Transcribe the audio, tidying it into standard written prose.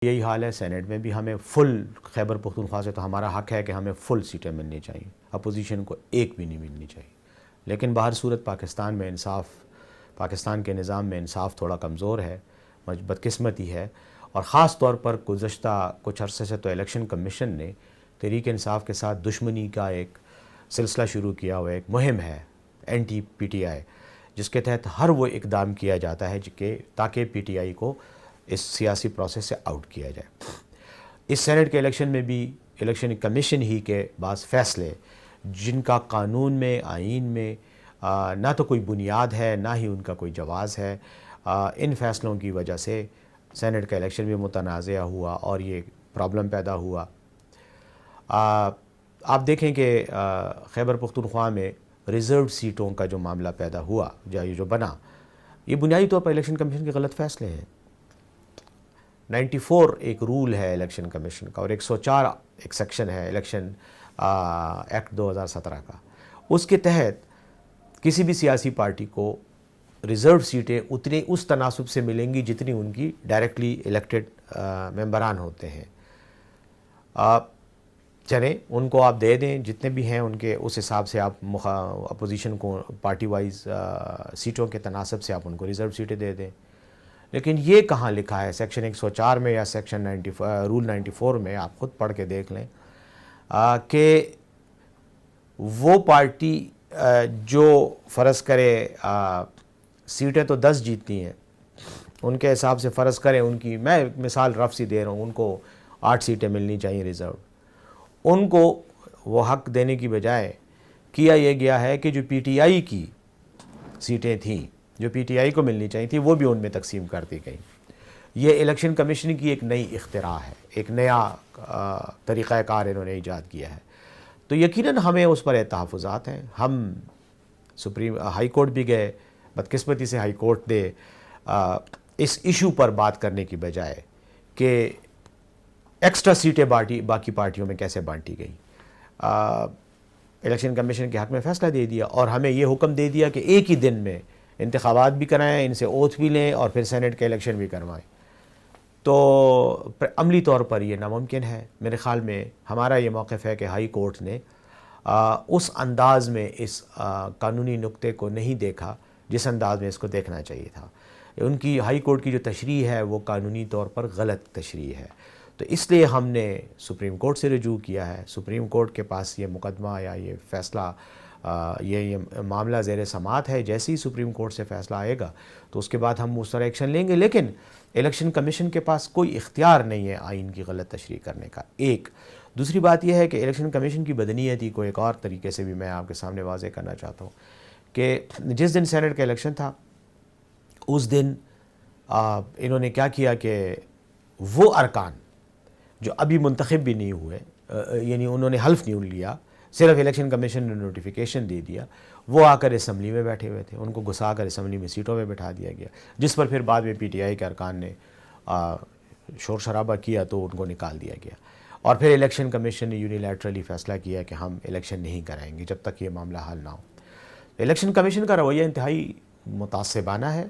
یہی حال ہے سینٹ میں بھی. ہمیں فل خیبر پختونخوا سے تو ہمارا حق ہے کہ ہمیں فل سیٹیں ملنی چاہیے، اپوزیشن کو ایک بھی نہیں ملنی چاہیے. لیکن باہر صورت پاکستان میں انصاف، پاکستان کے نظام میں انصاف تھوڑا کمزور ہے، بدقسمتی ہے. اور خاص طور پر گزشتہ کچھ عرصے سے تو الیکشن کمیشن نے تحریک انصاف کے ساتھ دشمنی کا ایک سلسلہ شروع کیا ہوا، ایک مہم ہے اینٹی پی ٹی آئی، جس کے تحت ہر وہ اقدام کیا جاتا ہے کہ تاکہ پی ٹی آئی کو اس سیاسی پروسیس سے آؤٹ کیا جائے. اس سینٹ کے الیکشن میں بھی الیکشن کمیشن ہی کے بعض فیصلے جن کا قانون میں، آئین میں نہ تو کوئی بنیاد ہے، نہ ہی ان کا کوئی جواز ہے، ان فیصلوں کی وجہ سے سینٹ کا الیکشن بھی متنازع ہوا اور یہ پرابلم پیدا ہوا. آپ دیکھیں کہ خیبر پختونخوا میں ریزرو سیٹوں کا جو معاملہ پیدا ہوا، جو بنا، یہ بنیادی طور پر الیکشن کمیشن کے غلط فیصلے ہیں. 94 ایک رول ہے الیکشن کمیشن کا اور 104 ایک سیکشن ہے الیکشن ایکٹ 2017 کا. اس کے تحت کسی بھی سیاسی پارٹی کو ریزرو سیٹیں اتنی اس تناسب سے ملیں گی جتنی ان کی ڈائریکٹلی الیکٹڈ ممبران ہوتے ہیں. چلیں ان کو آپ دے دیں جتنے بھی ہیں ان کے، اس حساب سے آپ اپوزیشن کو پارٹی وائز سیٹوں کے تناسب سے آپ ان کو ریزرو سیٹیں دے دیں. لیکن یہ کہاں لکھا ہے سیکشن 104 میں یا سیکشن رول 94 میں؟ آپ خود پڑھ کے دیکھ لیں کہ وہ پارٹی جو فرض کرے سیٹیں تو 10 جیتتی ہیں، ان کے حساب سے فرض کریں ان کی، میں مثال رف سی دے رہا ہوں، ان کو 8 سیٹیں ملنی چاہیے ریزرو. ان کو وہ حق دینے کی بجائے کیا یہ گیا ہے کہ جو پی ٹی آئی کی سیٹیں تھیں، جو پی ٹی آئی کو ملنی چاہیے تھی، وہ بھی ان میں تقسیم کر دی گئی. یہ الیکشن کمیشن کی ایک نئی اختراع ہے، ایک نیا طریقہ کار انہوں نے ایجاد کیا ہے. تو یقیناً ہمیں اس پر تحفظات ہیں. ہم ہائی کورٹ بھی گئے، بدقسمتی سے ہائی کورٹ نے اس ایشو پر بات کرنے کی بجائے کہ ایکسٹرا سیٹیں باقی پارٹیوں میں کیسے بانٹی گئی، الیکشن کمیشن کے حق میں فیصلہ دے دیا اور ہمیں یہ حکم دے دیا کہ ایک ہی دن میں انتخابات بھی کرائیں، ان سے اوتھ بھی لیں اور پھر سینٹ کے الیکشن بھی کروائیں. تو عملی طور پر یہ ناممکن ہے. میرے خیال میں ہمارا یہ موقف ہے کہ ہائی کورٹ نے اس انداز میں اس قانونی نقطے کو نہیں دیکھا جس انداز میں اس کو دیکھنا چاہیے تھا. ان کی ہائی کورٹ کی جو تشریح ہے وہ قانونی طور پر غلط تشریح ہے. تو اس لیے ہم نے سپریم کورٹ سے رجوع کیا ہے. سپریم کورٹ کے پاس یہ مقدمہ یا یہ فیصلہ، یہ معاملہ زیر سماعت ہے. جیسے ہی سپریم کورٹ سے فیصلہ آئے گا تو اس کے بعد ہم اس طرح ایکشن لیں گے. لیکن الیکشن کمیشن کے پاس کوئی اختیار نہیں ہے آئین کی غلط تشریح کرنے کا. ایک دوسری بات یہ ہے کہ الیکشن کمیشن کی بدنیتی کو ایک اور طریقے سے بھی میں آپ کے سامنے واضح کرنا چاہتا ہوں کہ جس دن سینٹ کا الیکشن تھا اس دن انہوں نے کیا کیا کہ وہ ارکان جو ابھی منتخب بھی نہیں ہوئے، یعنی انہوں نے حلف نہیں لیا، صرف الیکشن کمیشن نے نوٹیفیکیشن دے دیا، وہ آ کر اسمبلی میں بیٹھے ہوئے تھے. ان کو گھسا کر اسمبلی میں سیٹوں میں بٹھا دیا گیا، جس پر پھر بعد میں پی ٹی آئی کے ارکان نے شور شرابہ کیا تو ان کو نکال دیا گیا. اور پھر الیکشن کمیشن نے یونیلیٹرلی فیصلہ کیا کہ ہم الیکشن نہیں کرائیں گے جب تک یہ معاملہ حل نہ ہو. الیکشن کمیشن کا رویہ انتہائی متعصبانہ ہے.